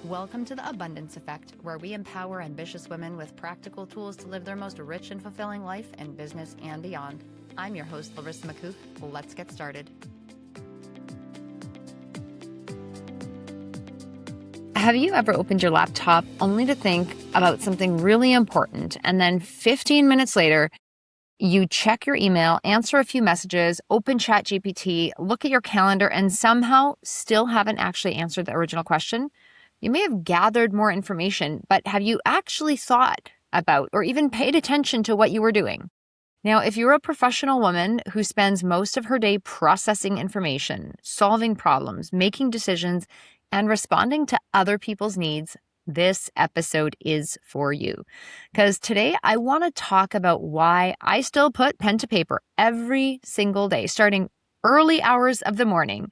Welcome to the Abundance Effect, where we empower ambitious women with practical tools to live their most rich and fulfilling life in business and beyond. I'm your host, Larisa Makuch. Let's get started. Have you ever opened your laptop only to think about something really important, and then 15 minutes later, you check your email, answer a few messages, open ChatGPT, look at your calendar, and somehow still haven't actually answered the original question? You may have gathered more information, but have you actually thought about or even paid attention to what you were doing? Now, if you're a professional woman who spends most of her day processing information, solving problems, making decisions, and responding to other people's needs, this episode is for you. Because today I want to talk about why I still put pen to paper every single day, starting early hours of the morning,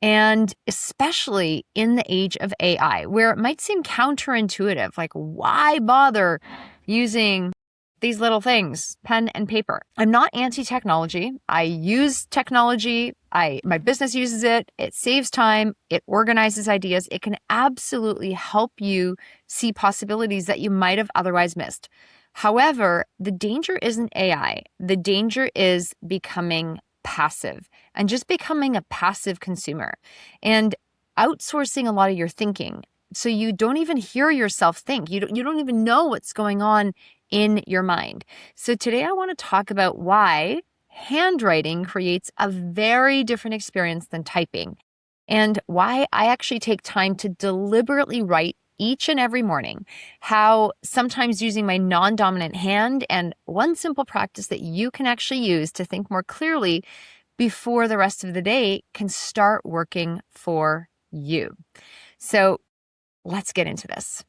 and especially in the age of AI, where it might seem counterintuitive, like why bother using these little things, pen and paper? I'm not anti-technology. I use technology. My business uses it. It saves time. It organizes ideas. It can absolutely help you see possibilities that you might have otherwise missed. However, the danger isn't AI. The danger is becoming passive and just becoming a passive consumer and outsourcing a lot of your thinking. So you don't even hear yourself think. You don't even know what's going on in your mind. So today I want to talk about why handwriting creates a very different experience than typing, and why I actually take time to deliberately write each and every morning, how sometimes using my non-dominant hand and one simple practice that you can actually use to think more clearly before the rest of the day can start working for you. So let's get into this.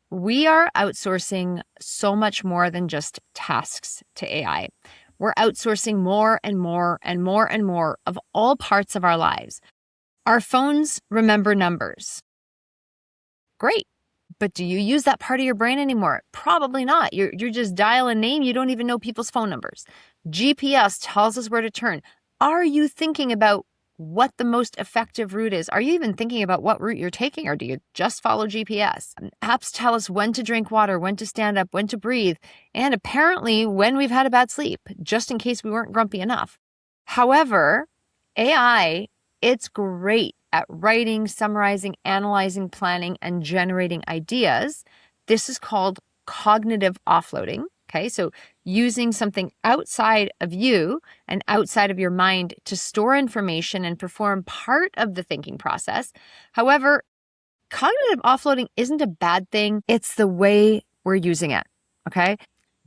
We are outsourcing so much more than just tasks to AI. We're outsourcing more and more and more and more of all parts of our lives. Our phones remember numbers. Great. But do you use that part of your brain anymore? Probably not. You're just dial a name. You don't even know people's phone numbers. GPS tells us where to turn. Are you thinking about what the most effective route is? Are you even thinking about what route you're taking, or do you just follow GPS? Apps tell us when to drink water, when to stand up, when to breathe, and apparently when we've had a bad sleep, just in case we weren't grumpy enough. However, AI, it's great at writing, summarizing, analyzing, planning, and generating ideas. This is called cognitive offloading. Okay, so using something outside of you and outside of your mind to store information and perform part of the thinking process. However, cognitive offloading isn't a bad thing. It's the way we're using it. Okay,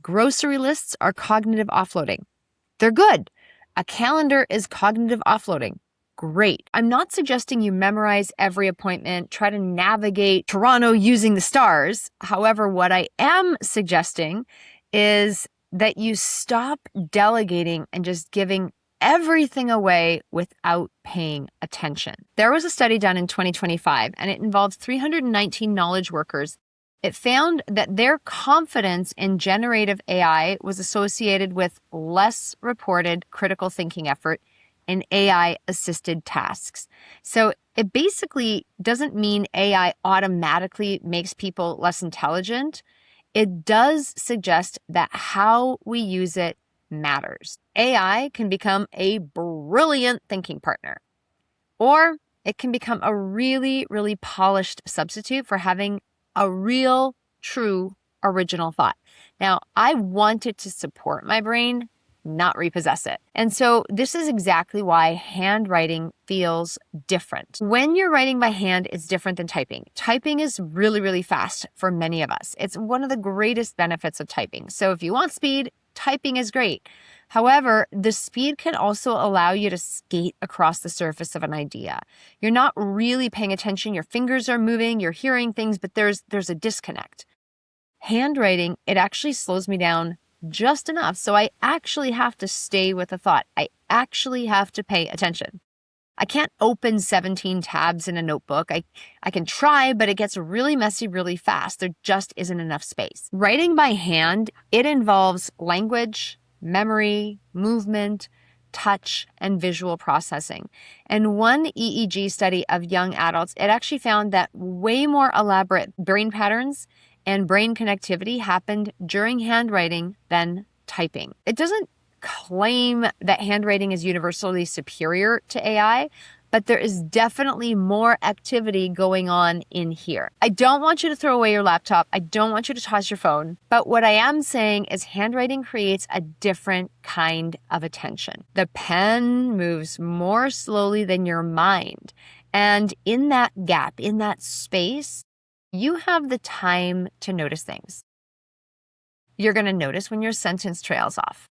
grocery lists are cognitive offloading. They're good. A calendar is cognitive offloading. Great. I'm not suggesting you memorize every appointment, try to navigate Toronto using the stars. However, what I am suggesting is that you stop delegating and just giving everything away without paying attention. There was a study done in 2025, and it involved 319 knowledge workers. It found that their confidence in generative AI was associated with less reported critical thinking effort in AI-assisted tasks. So it basically doesn't mean AI automatically makes people less intelligent. It does suggest that how we use it matters. AI can become a brilliant thinking partner, or it can become a really, really polished substitute for having a real, true, original thought. Now, I want it to support my brain, not repossess it. And so this is exactly why handwriting feels different. When you're writing by hand, it's different than typing. Typing is really, really fast for many of us. It's one of the greatest benefits of typing. So if you want speed, typing is great. However, the speed can also allow you to skate across the surface of an idea. You're not really paying attention. Your fingers are moving, you're hearing things, but there's a disconnect. Handwriting, it actually slows me down just enough. So I actually have to stay with a thought. I actually have to pay attention. I can't open 17 tabs in a notebook. I can try, but it gets really messy really fast. There just isn't enough space. Writing by hand, it involves language, memory, movement, touch, and visual processing. And one EEG study of young adults, it actually found that way more elaborate brain patterns and brain connectivity happened during handwriting than typing. It doesn't claim that handwriting is universally superior to AI, but there is definitely more activity going on in here. I don't want you to throw away your laptop. I don't want you to toss your phone. But what I am saying is handwriting creates a different kind of attention. The pen moves more slowly than your mind. And in that gap, in that space, you have the time to notice things. You're going to notice when your sentence trails off.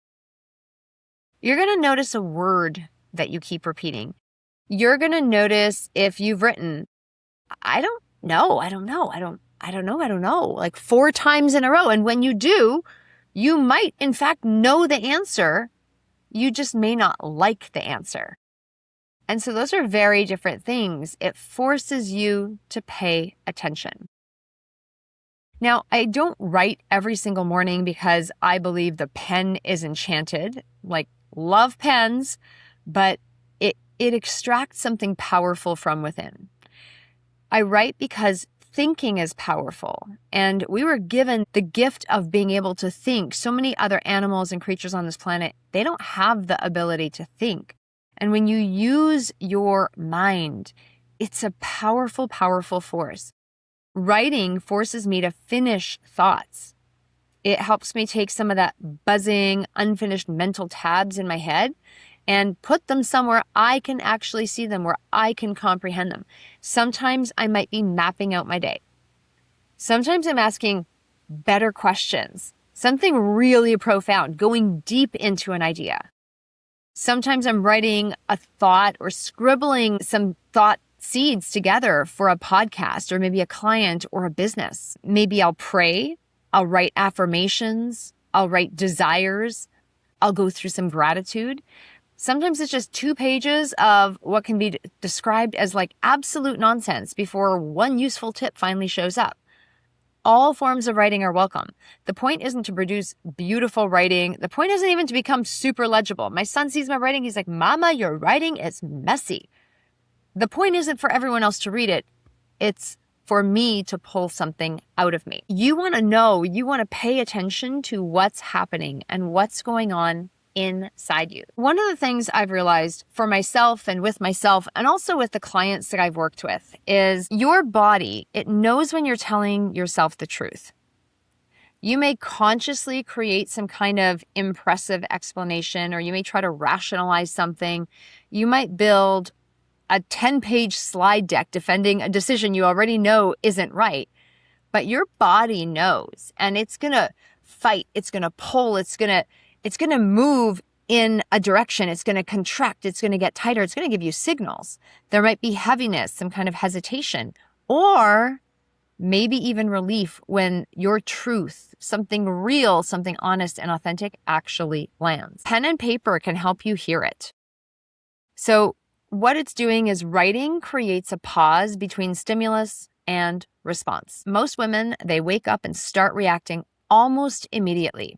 You're going to notice a word that you keep repeating. You're going to notice if you've written, I don't know, like 4 times in a row. And when you do, you might in fact know the answer. You just may not like the answer. And so those are very different things. It forces you to pay attention. Now, I don't write every single morning because I believe the pen is enchanted. Like, love pens, but it extracts something powerful from within. I write because thinking is powerful, and we were given the gift of being able to think. So many other animals and creatures on this planet, they don't have the ability to think. And when you use your mind, it's a powerful, powerful force. Writing forces me to finish thoughts. It helps me take some of that buzzing, unfinished mental tabs in my head and put them somewhere I can actually see them, where I can comprehend them. Sometimes I might be mapping out my day. Sometimes I'm asking better questions, something really profound, going deep into an idea. Sometimes I'm writing a thought or scribbling some thought seeds together for a podcast or maybe a client or a business. Maybe I'll pray, I'll write affirmations, I'll write desires, I'll go through some gratitude. Sometimes it's just 2 pages of what can be described as like absolute nonsense before one useful tip finally shows up. All forms of writing are welcome. The point isn't to produce beautiful writing. The point isn't even to become super legible. My son sees my writing. He's like, Mama, your writing is messy. The point isn't for everyone else to read it. It's for me to pull something out of me. You want to know, you want to pay attention to what's happening and what's going on inside you. One of the things I've realized for myself and also with the clients that I've worked with is your body, it knows when you're telling yourself the truth. You may consciously create some kind of impressive explanation, or you may try to rationalize something. You might build a 10-page slide deck defending a decision you already know isn't right. But your body knows, and it's going to fight, it's going to pull, it's going to move in a direction. It's going to contract. It's going to get tighter. It's going to give you signals. There might be heaviness, some kind of hesitation, or maybe even relief when your truth, something real, something honest and authentic actually lands. Pen and paper can help you hear it. So what it's doing is writing creates a pause between stimulus and response. Most women, they wake up and start reacting almost immediately.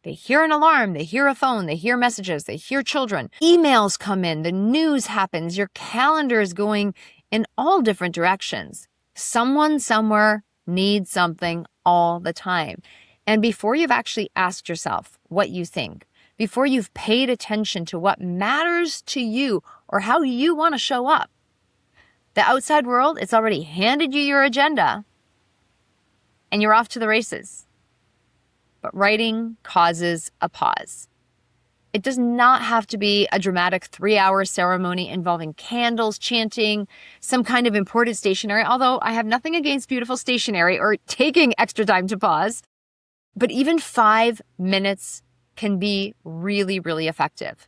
They hear an alarm, they hear a phone, they hear messages, they hear children. Emails come in, the news happens, your calendar is going in all different directions. Someone somewhere needs something all the time. And before you've actually asked yourself what you think, before you've paid attention to what matters to you or how you want to show up, the outside world, it's already handed you your agenda and you're off to the races. But writing causes a pause. It does not have to be a dramatic 3-hour ceremony involving candles, chanting, some kind of imported stationery, although I have nothing against beautiful stationery or taking extra time to pause. But even 5 minutes can be really, really effective.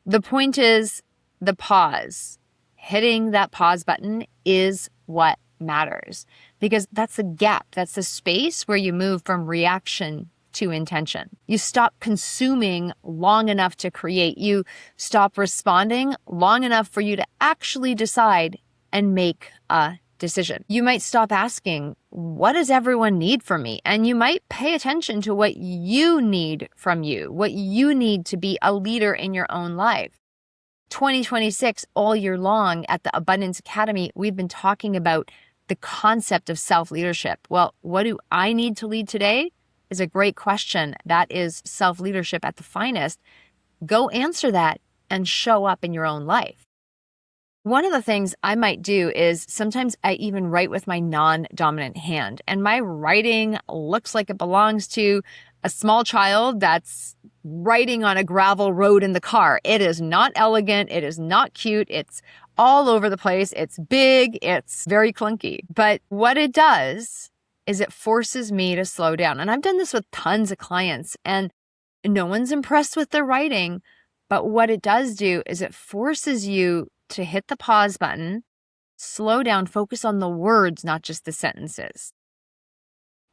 The point is the pause. Hitting that pause button is what matters, because that's the gap. That's the space where you move from reaction to intention. You stop consuming long enough to create. You stop responding long enough for you to actually decide and make a decision. You might stop asking, what does everyone need from me? And you might pay attention to what you need from you, what you need to be a leader in your own life. 2026, all year long at the Abundance Academy, we've been talking about the concept of self-leadership. Well, what do I need to lead today is a great question. That is self-leadership at the finest. Go answer that and show up in your own life. One of the things I might do is sometimes I even write with my non-dominant hand, and my writing looks like it belongs to a small child that's writing on a gravel road in the car. It is not elegant. It is not cute. It's all over the place. It's big. It's very clunky. But what it does is it forces me to slow down. And I've done this with tons of clients, and no one's impressed with their writing. But what it does do is it forces you to hit the pause button, slow down, focus on the words, not just the sentences.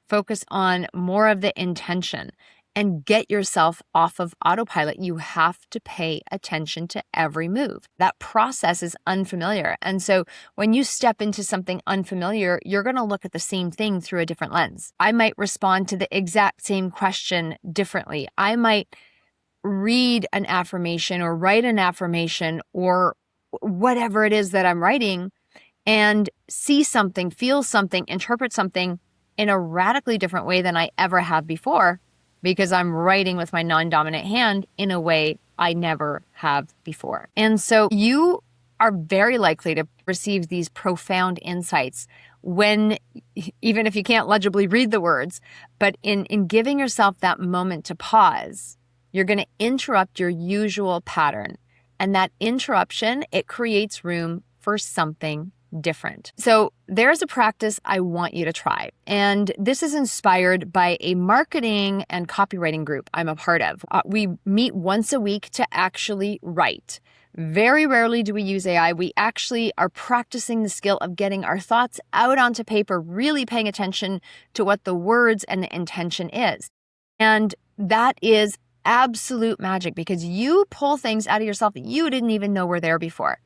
Focus on more of the intention and get yourself off of autopilot. You have to pay attention to every move. That process is unfamiliar. And so when you step into something unfamiliar, you're going to look at the same thing through a different lens. I might respond to the exact same question differently. I might read an affirmation or write an affirmation or whatever it is that I'm writing and see something, feel something, interpret something in a radically different way than I ever have before, because I'm writing with my non-dominant hand in a way I never have before. And so you are very likely to receive these profound insights when, even if you can't legibly read the words, but in giving yourself that moment to pause, you're going to interrupt your usual pattern. And that interruption, it creates room for something different. So there's a practice I want you to try. And this is inspired by a marketing and copywriting group I'm a part of. We meet once a week to actually write. Very rarely do we use AI. We actually are practicing the skill of getting our thoughts out onto paper, really paying attention to what the words and the intention is. And that is absolute magic, because you pull things out of yourself that you didn't even know were there before.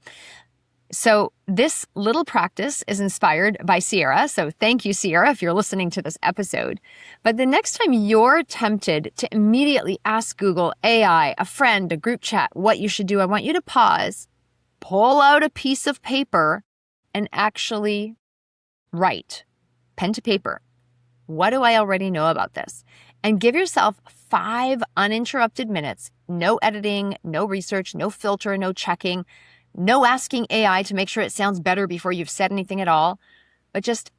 So this little practice is inspired by Sierra. So thank you, Sierra, if you're listening to this episode. But the next time you're tempted to immediately ask Google, AI, a friend, a group chat, what you should do, I want you to pause, pull out a piece of paper, and actually write, pen to paper. What do I already know about this? And give yourself 5 uninterrupted minutes, no editing, no research, no filter, no checking, no asking AI to make sure it sounds better before you've said anything at all, but just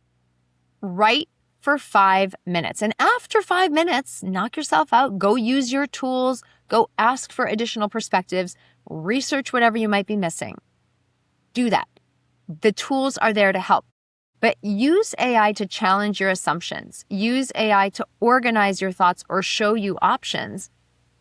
write for 5 minutes. And after 5 minutes, knock yourself out, go use your tools, go ask for additional perspectives, research whatever you might be missing. Do that. The tools are there to help. But use AI to challenge your assumptions. Use AI to organize your thoughts or show you options.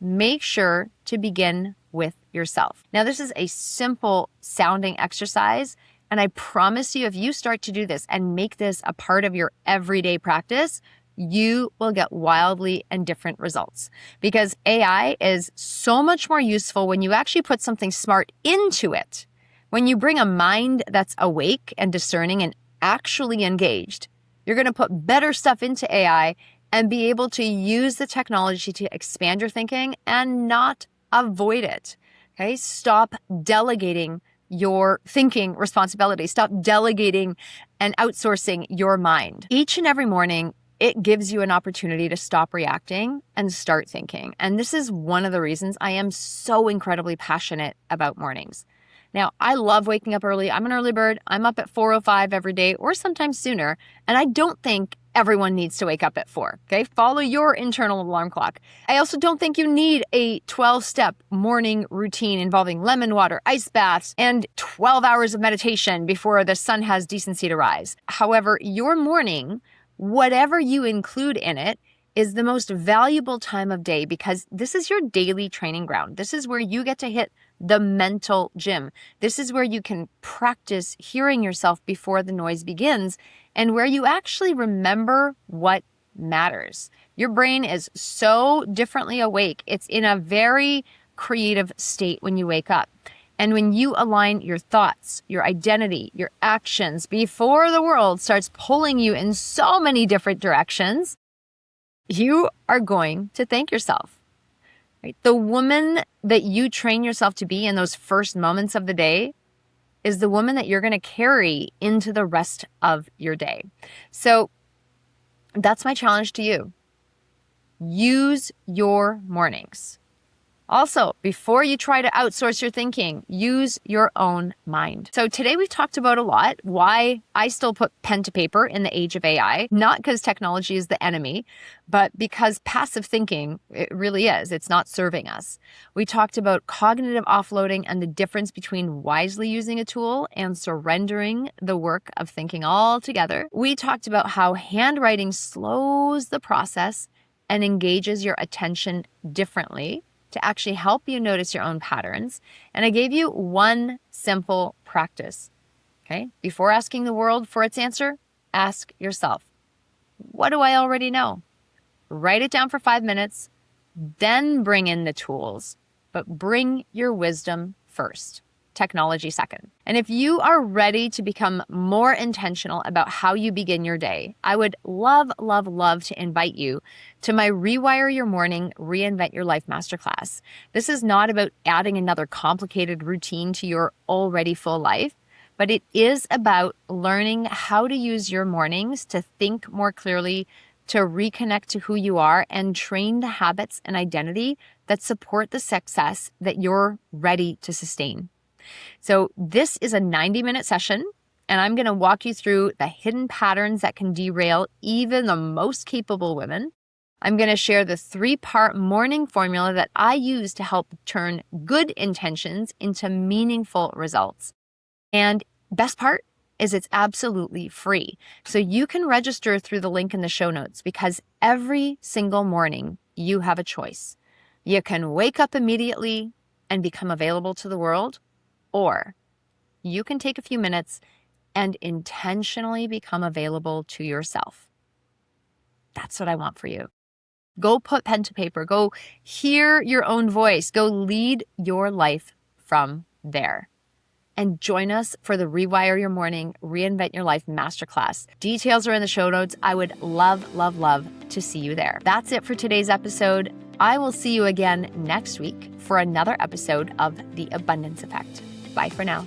Make sure to begin with yourself. Now, this is a simple sounding exercise, and I promise you, if you start to do this and make this a part of your everyday practice, you will get wildly and different results, because AI is so much more useful when you actually put something smart into it. When you bring a mind that's awake and discerning and actually engaged, you're going to put better stuff into AI and be able to use the technology to expand your thinking and not avoid it. Okay? Stop delegating your thinking responsibility. Stop delegating and outsourcing your mind. Each and every morning, it gives you an opportunity to stop reacting and start thinking. And this is one of the reasons I am so incredibly passionate about mornings. Now, I love waking up early. I'm an early bird. I'm up at 4:05 every day, or sometimes sooner. And I don't think everyone needs to wake up at 4, okay? Follow your internal alarm clock. I also don't think you need a 12-step morning routine involving lemon water, ice baths, and 12 hours of meditation before the sun has decency to rise. However, your morning, whatever you include in it, is the most valuable time of day, because this is your daily training ground. This is where you get to hit the mental gym. This is where you can practice hearing yourself before the noise begins, and where you actually remember what matters. Your brain is so differently awake. It's in a very creative state when you wake up. And when you align your thoughts, your identity, your actions before the world starts pulling you in so many different directions, you are going to thank yourself. Right? The woman that you train yourself to be in those first moments of the day is the woman that you're going to carry into the rest of your day. So that's my challenge to you. Use your mornings. Also, before you try to outsource your thinking, use your own mind. So today we've talked about a lot why I still put pen to paper in the age of AI, not because technology is the enemy, but because passive thinking, it really is. It's not serving us. We talked about cognitive offloading and the difference between wisely using a tool and surrendering the work of thinking altogether. We talked about how handwriting slows the process and engages your attention differently to actually help you notice your own patterns. And I gave you one simple practice, okay? Before asking the world for its answer, ask yourself, what do I already know? Write it down for 5 minutes, then bring in the tools, but bring your wisdom first. Technology second. And if you are ready to become more intentional about how you begin your day, I would love to invite you to my Rewire Your Morning, Reinvent Your Life Masterclass. This is not about adding another complicated routine to your already full life, but it is about learning how to use your mornings to think more clearly, to reconnect to who you are, and train the habits and identity that support the success that you're ready to sustain. So this is a 90-minute session, and I'm going to walk you through the hidden patterns that can derail even the most capable women. I'm going to share the 3-part morning formula that I use to help turn good intentions into meaningful results. And best part is it's absolutely free. So you can register through the link in the show notes, because every single morning you have a choice. You can wake up immediately and become available to the world, or you can take a few minutes and intentionally become available to yourself. That's what I want for you. Go put pen to paper. Go hear your own voice. Go lead your life from there. And join us for the Rewire Your Morning, Reinvent Your Life Masterclass. Details are in the show notes. I would love to see you there. That's it for today's episode. I will see you again next week for another episode of The Abundance Effect. Bye for now.